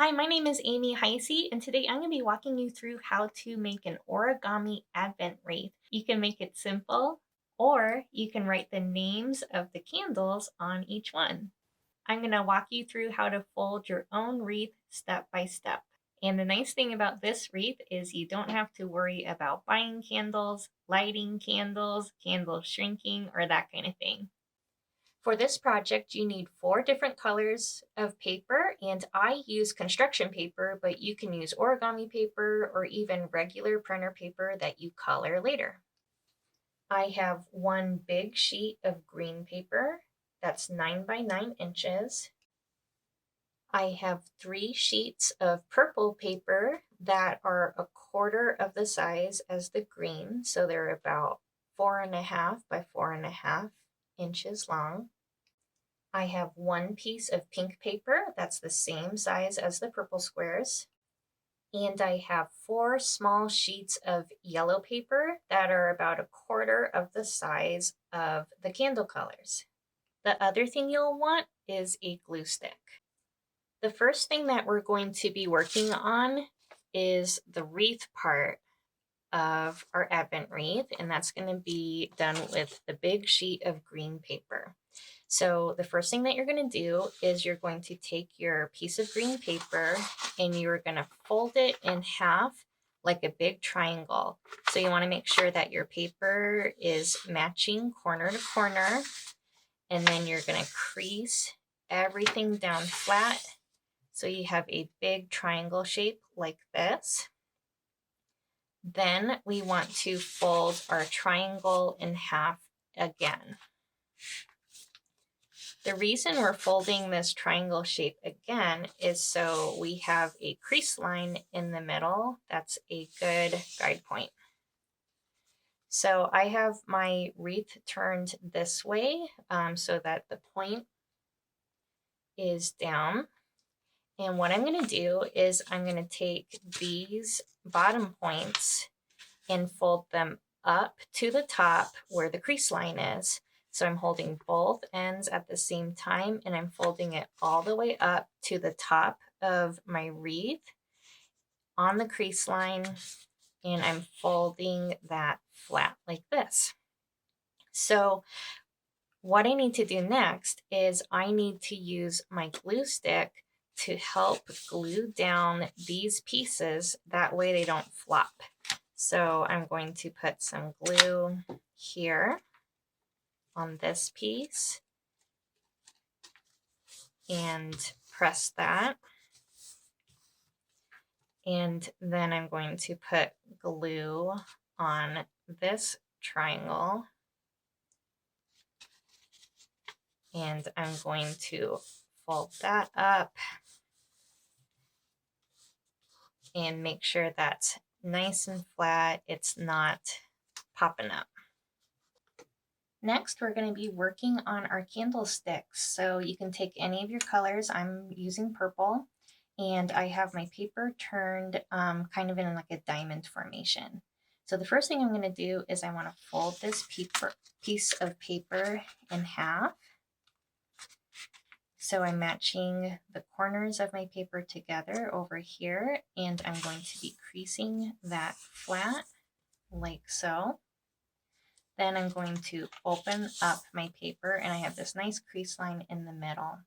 Hi, my name is Amy Heyse, and today I'm going to be walking you through how to make an origami Advent wreath. You can make it simple, or you can write the names of the candles on each one. I'm going to walk you through how to fold your own wreath step by step. And the nice thing about this wreath is you don't have to worry about buying candles, lighting candles, candles shrinking, or that kind of thing. For this project, you need 4 different colors of paper, and I use construction paper, but you can use origami paper or even regular printer paper that you color later. I have 1 big sheet of green paper that's 9 by 9 inches. I have 3 sheets of purple paper that are 1/4 of the size as the green, so they're about 4.5 by 4.5 inches long. I have 1 piece of pink paper that's the same size as the purple squares. And I have 4 small sheets of yellow paper that are about 1/4 of the size of the candle colors. The other thing you'll want is a glue stick. The first thing that we're going to be working on is the wreath part of our Advent wreath, and that's going to be done with the big sheet of green paper. So the first thing that you're going to do is you're going to take your piece of green paper and you're going to fold it in half like a big triangle. So you want to make sure that your paper is matching corner to corner, and then you're going to crease everything down flat so you have a big triangle shape like this. Then we want to fold our triangle in half again. The reason we're folding this triangle shape again is so we have a crease line in the middle. That's a good guide point. So I have my wreath turned this way so that the point is down. And what I'm going to do is I'm going to take these bottom points and fold them up to the top where the crease line is. So I'm holding both ends at the same time, and I'm folding it all the way up to the top of my wreath on the crease line, and I'm folding that flat like this. So what I need to do next is I need to use my glue stick to help glue down these pieces. That way they don't flop. So I'm going to put some glue here on this piece and press that. And then I'm going to put glue on this triangle. And I'm going to fold that up and make sure that's nice and flat. It's not popping up. Next, we're going to be working on our candlesticks. So you can take any of your colors. I'm using purple, and I have my paper turned kind of in like a diamond formation. So the first thing I'm going to do is I want to fold this piece of paper in half. So I'm matching the corners of my paper together over here, and I'm going to be creasing that flat like so. Then I'm going to open up my paper, and I have this nice crease line in the middle.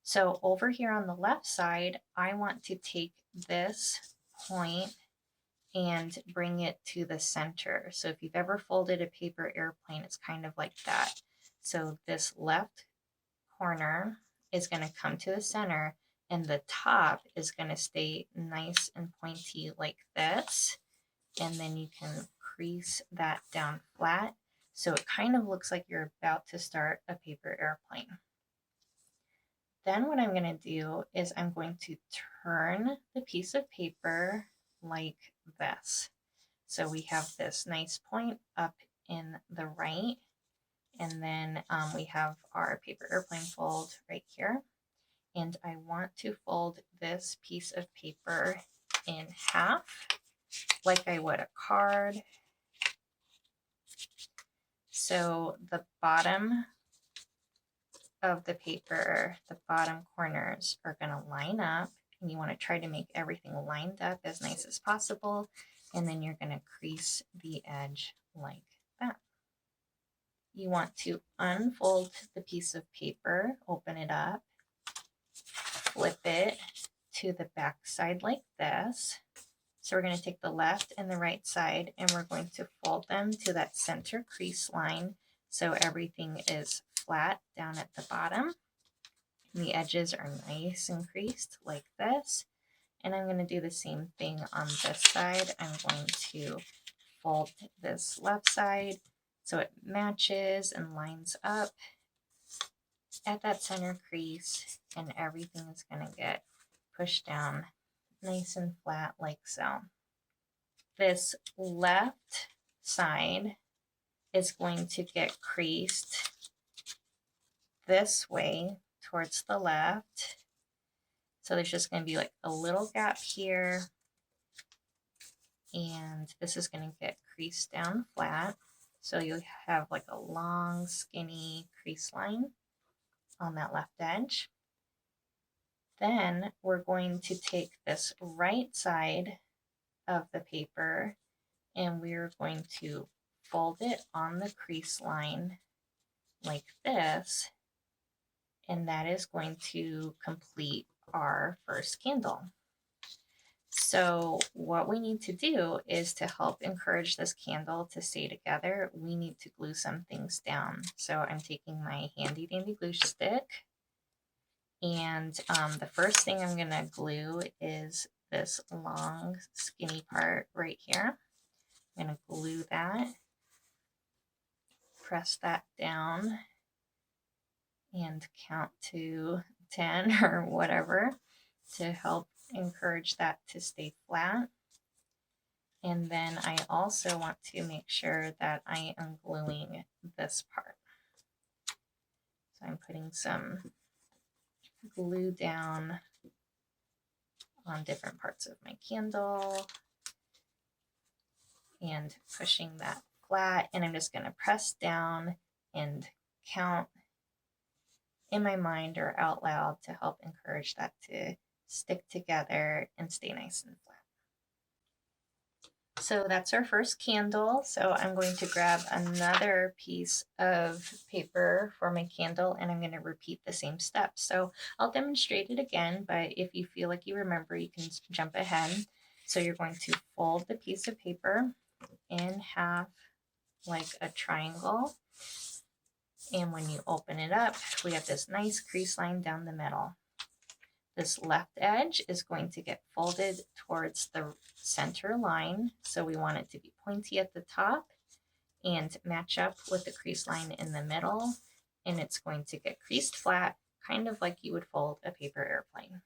So over here on the left side, I want to take this point and bring it to the center. So if you've ever folded a paper airplane, it's kind of like that. So this left corner is going to come to the center, and the top is going to stay nice and pointy like this. And then you can crease that down flat so it kind of looks like you're about to start a paper airplane. Then what I'm going to do is I'm going to turn the piece of paper like this. So we have this nice point up in the right, and then we have our paper airplane fold right here. And I want to fold this piece of paper in half like I would a card. So the bottom of the paper, the bottom corners are going to line up, And you want to try to make everything lined up as nice as possible. And then you're going to crease the edge like that. You want to unfold the piece of paper, open it up, flip it to the back side like this. So we're going to take the left and the right side and we're going to fold them to that center crease line so everything is flat down at the bottom. And the edges are nice and creased like this. And I'm going to do the same thing on this side. I'm going to fold this left side so it matches and lines up at that center crease, and everything is going to get pushed down nice and flat like so. This left side is going to get creased this way towards the left. So there's just going to be like a little gap here, and this is going to get creased down flat. So you'll have like a long, skinny crease line on that left edge. Then we're going to take this right side of the paper and we're going to fold it on the crease line like this, and that is going to complete our first candle. So what we need to do is to help encourage this candle to stay together, we need to glue some things down. So I'm taking my handy dandy glue stick, and the first thing I'm going to glue is this long skinny part right here. I'm going to glue that, press that down, and count to 10 or whatever to help encourage that to stay flat. And then I also want to make sure that I am gluing this part. So I'm putting some glue down on different parts of my candle and pushing that flat. And I'm just going to press down and count in my mind or out loud to help encourage that to stick together and stay nice and flat. So that's our first candle. So I'm going to grab another piece of paper for my candle and I'm going to repeat the same steps. So I'll demonstrate it again, but if you feel like you remember, you can jump ahead. So you're going to fold the piece of paper in half like a triangle. And when you open it up, we have this nice crease line down the middle. This left edge is going to get folded towards the center line. So we want it to be pointy at the top and match up with the crease line in the middle. And it's going to get creased flat, kind of like you would fold a paper airplane.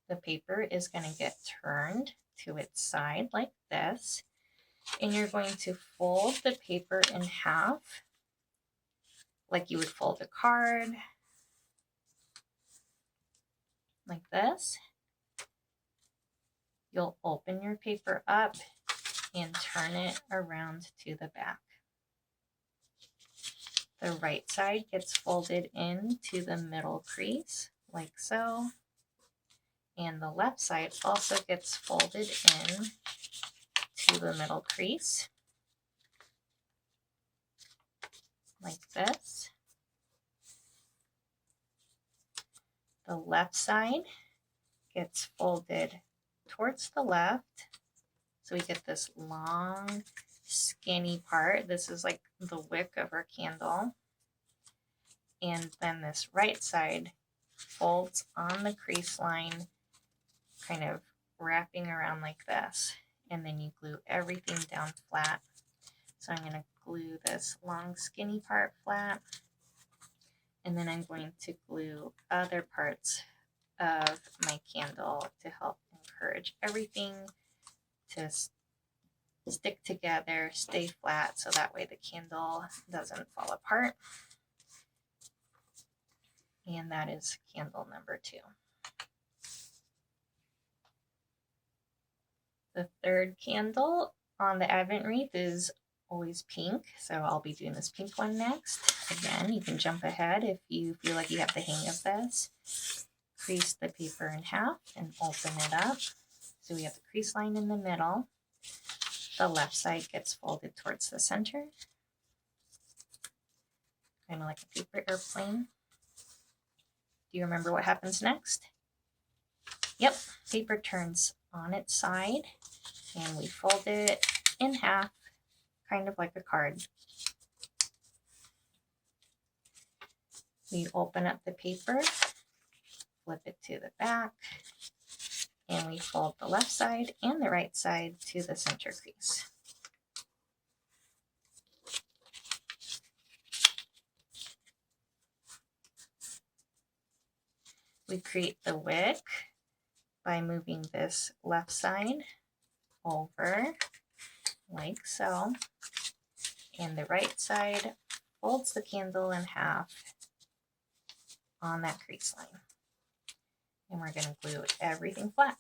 The paper is going to get turned to its side like this. And you're going to fold the paper in half like you would fold a card, like this. You'll open your paper up and turn it around to the back. The right side gets folded into the middle crease, like so. And the left side also gets folded in to the middle crease, like this. The left side gets folded towards the left. So we get this long, skinny part. This is like the wick of our candle. And then this right side folds on the crease line, kind of wrapping around like this. And then you glue everything down flat. So I'm going to glue this long, skinny part flat. And then I'm going to glue other parts of my candle to help encourage everything to stick together, stay flat, so that way the candle doesn't fall apart. And that is candle number 2. The third candle on the Advent wreath is always pink, so I'll be doing this pink one next. Again, you can jump ahead if you feel like you have the hang of this. crease the paper in half and open it up. So we have the crease line in the middle. The left side gets folded towards the center, kind of like a paper airplane. Do you remember what happens next? Yep, paper turns on its side and we fold it in half, kind of like a card. We open up the paper, flip it to the back, and we fold the left side and the right side to the center crease. We create the wick by moving this left side over like so, and the right side folds the candle in half on that crease line. And we're going to glue everything flat.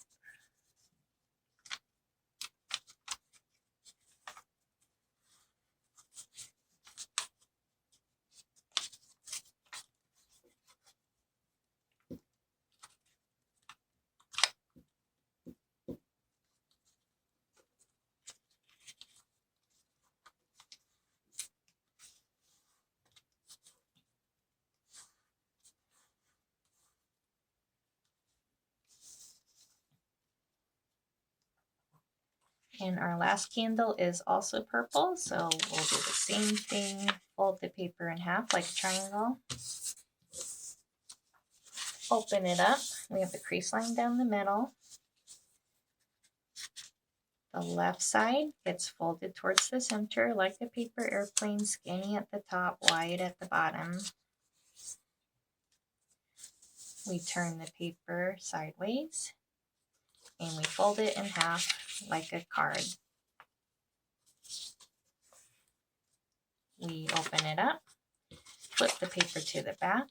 And our last candle is also purple, so we'll do the same thing. Fold the paper in half like a triangle. Open it up. We have the crease line down the middle. The left side gets folded towards the center like a paper airplane, skinny at the top, wide at the bottom. We turn the paper sideways and we fold it in half like a card. We open it up, flip the paper to the back,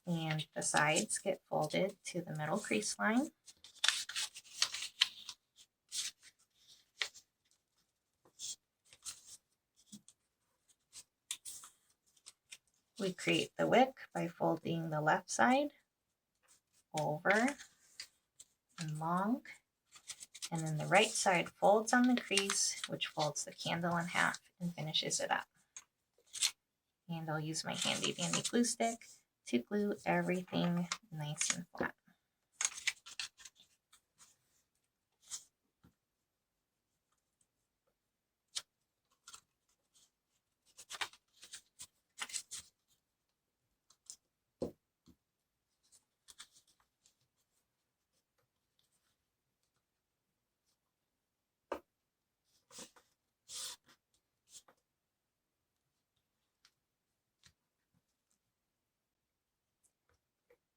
and the sides get folded to the middle crease line. We create the wick by folding the left side over and long, and then the right side folds on the crease, which folds the candle in half and finishes it up. And I'll use my handy dandy glue stick to glue everything nice and flat.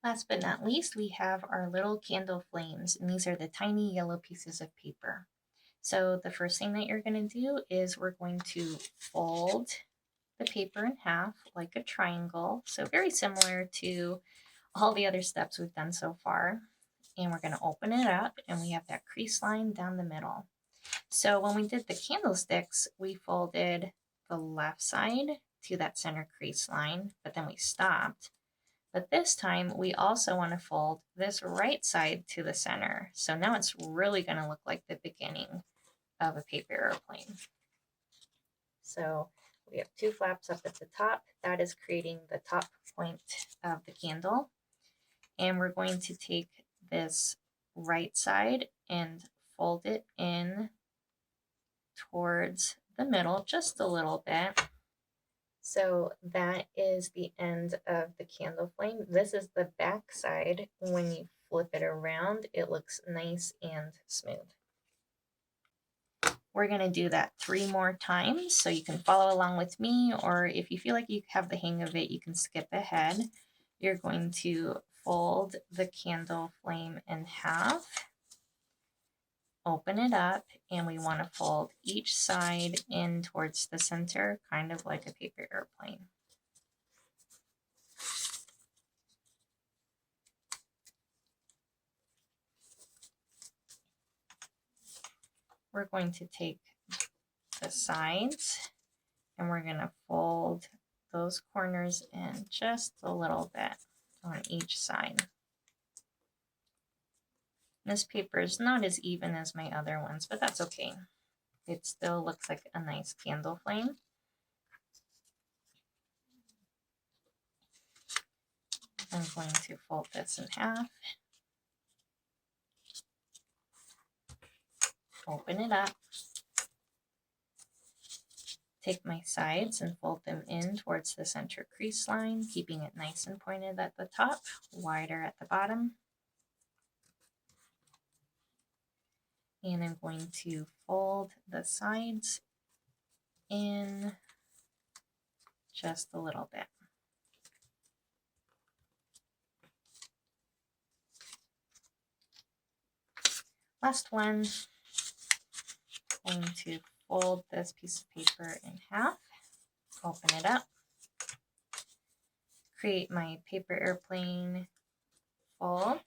Last but not least, we have our little candle flames, and these are the tiny yellow pieces of paper. So the first thing that you're going to do is we're going to fold the paper in half like a triangle. So very similar to all the other steps we've done so far. And we're going to open it up, and we have that crease line down the middle. So when we did the candlesticks, we folded the left side to that center crease line, but then we stopped. But this time we also want to fold this right side to the center. So now it's really going to look like the beginning of a paper airplane. So we have two flaps up at the top. That is creating the top point of the candle. And we're going to take this right side and fold it in towards the middle just a little bit. So that is the end of the candle flame. This is the back side. When you flip it around, it looks nice and smooth. We're going to do that 3 more times, so you can follow along with me, or if you feel like you have the hang of it, you can skip ahead. You're going to fold the candle flame in half, open it up, and we want to fold each side in towards the center, kind of like a paper airplane. We're going to take the sides and we're going to fold those corners in just a little bit on each side. This paper is not as even as my other ones, but that's okay. It still looks like a nice candle flame. I'm going to fold this in half, open it up, take my sides and fold them in towards the center crease line, keeping it nice and pointed at the top, wider at the bottom. And I'm going to fold the sides in just a little bit. Last one, I'm going to fold this piece of paper in half, open it up, create my paper airplane fold,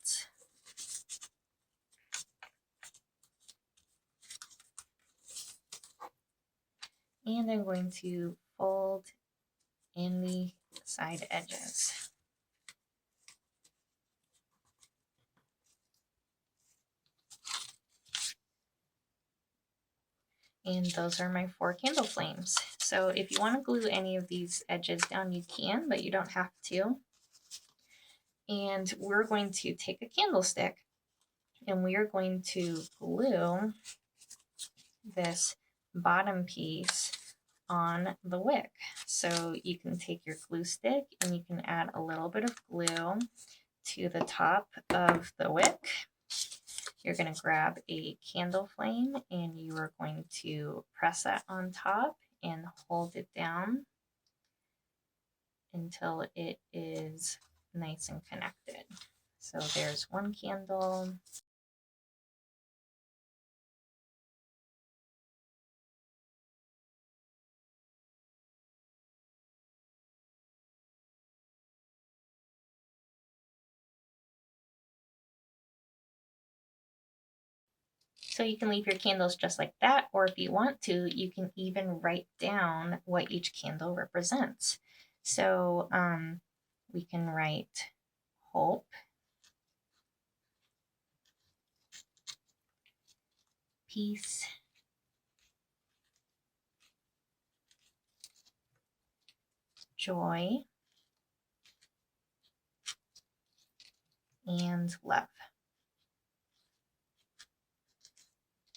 and I'm going to fold in the side edges. And those are my 4 candle flames. So if you want to glue any of these edges down, you can, but you don't have to. And we're going to take a candlestick and we are going to glue this bottom piece on the wick. So you can take your glue stick and you can add a little bit of glue to the top of the wick. You're going to grab a candle flame and you are going to press that on top and hold it down until it is nice and connected. So there's one candle. So you can leave your candles just like that, or if you want to, you can even write down what each candle represents. So we can write hope, peace, joy, and love.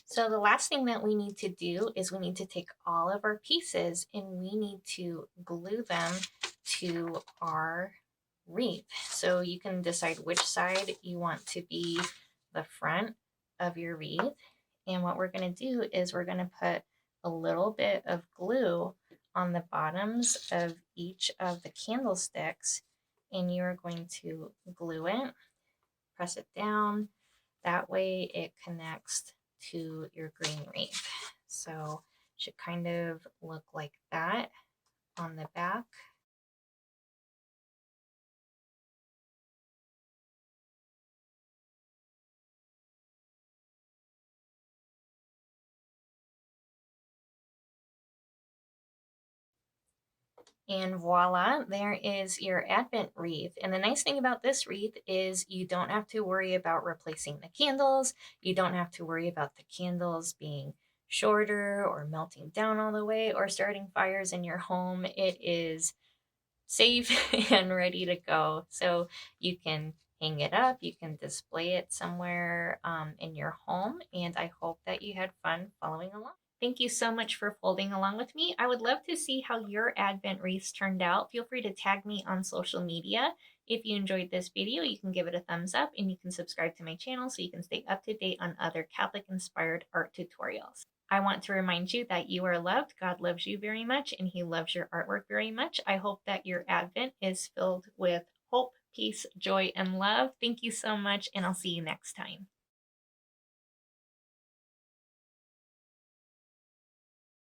So the last thing that we need to do is we need to take all of our pieces and we need to glue them to our wreath. So you can decide which side you want to be the front of your wreath. And what we're going to do is we're going to put a little bit of glue on the bottoms of each of the candlesticks, and you're going to glue it, press it down. That way it connects to your green wreath. So it should kind of look like that on the back. And voila, there is your Advent wreath. And the nice thing about this wreath is you don't have to worry about replacing the candles. You don't have to worry about the candles being shorter or melting down all the way or starting fires in your home. It is safe and ready to go. So you can hang it up, you can display it somewhere in your home, and I hope that you had fun following along. Thank you so much for folding along with me. I would love to see how your Advent wreaths turned out. Feel free to tag me on social media. If you enjoyed this video, you can give it a thumbs up and you can subscribe to my channel so you can stay up to date on other Catholic-inspired art tutorials. I want to remind you that you are loved. God loves you very much and he loves your artwork very much. I hope that your Advent is filled with hope, peace, joy, and love. Thank you so much, and I'll see you next time.